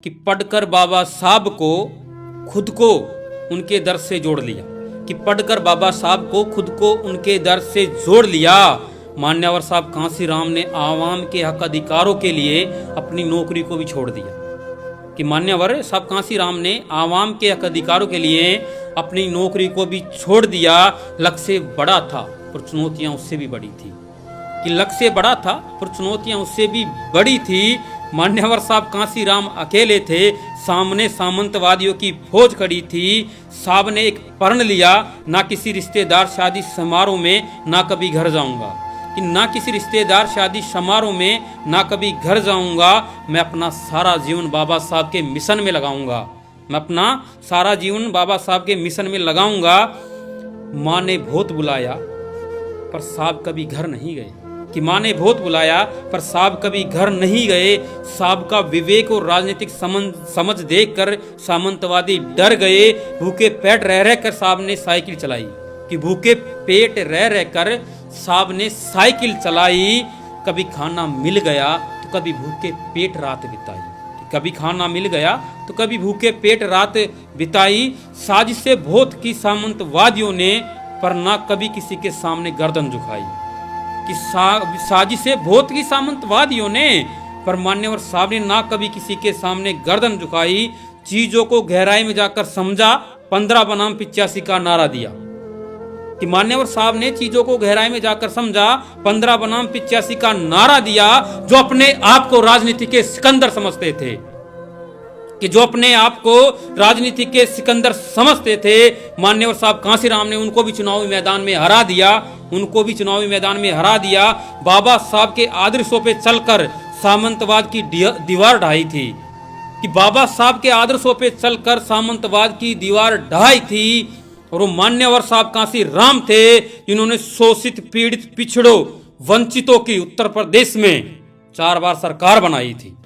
कि पढ़कर बाबा साहब को खुद को उनके दर से जोड़ लिया, कि पढ़कर बाबा साहब को खुद को उनके दर से जोड़ लिया। मान्यवर साहब कांसीराम ने आवाम के हक अधिकारों के लिए अपनी नौकरी को भी छोड़ दिया, कि मान्यवर साहब कांसीराम ने आवाम के हक अधिकारों के लिए अपनी नौकरी को भी छोड़ दिया। लक्ष्य बड़ा था पर चुनौतियां उससे भी बड़ी थी, कि लक्ष्य बड़ा था पर चुनौतियां उससे भी बड़ी थी। मान्यवर साहब कांसीराम अकेले थे, सामने सामंतवादियों की फौज खड़ी थी। साहब ने एक प्रण लिया, ना किसी रिश्तेदार शादी समारोह में ना कभी घर जाऊंगा, कि ना किसी रिश्तेदार शादी समारोह में ना कभी घर जाऊंगा। मैं अपना सारा जीवन बाबा साहब के मिशन में लगाऊंगा, मैं अपना सारा जीवन बाबा साहब के मिशन में लगाऊंगा। माँ ने बहुत बुलाया पर साहब कभी घर नहीं गए, कि माँ ने बहुत बुलाया पर साहब कभी घर नहीं गए। साहब का विवेक और राजनीतिक समझ देखकर सामंतवादी डर गए। भूखे पेट रह रहकर साहब ने साइकिल चलाई, कि भूखे पेट रह रहकर साहब ने साइकिल चलाई। कभी खाना मिल गया तो कभी भूखे पेट रात बिताई, कि कभी खाना मिल गया तो कभी भूखे पेट रात बिताई। साजिशें बहुत की सामंतवादियों ने पर ना कभी किसी के सामने गर्दन झुकाई, कि साजिशें बहुत की सामंतवादियों ने पर मान्यवर साहब ने ना कभी किसी के सामने गर्दन झुकाई। चीजों को गहराई में जाकर समझा, 15 बनाम 85 का नारा दिया, कि मान्यवर साहब ने चीजों को गहराई में जाकर समझा, 15 बनाम 85 का नारा दिया। जो अपने आप को राजनीति के सिकंदर समझते थे, कि जो अपने आप को राजनीति के सिकंदर समझते थे, मान्यवर साहब कांसीराम ने उनको भी चुनावी मैदान में हरा दिया, उनको भी चुनावी मैदान में हरा दिया। बाबा साहब के आदर्शों पे चलकर सामंतवाद की दीवार ढाई थी, कि बाबा साहब के आदर्शों पे चलकर सामंतवाद की दीवार ढाई थी। और वो मान्यवर साहब कांसीराम थे जिन्होंने शोषित, पीड़ित, पिछड़ों, वंचितों की उत्तर प्रदेश में 4 बार सरकार बनाई थी।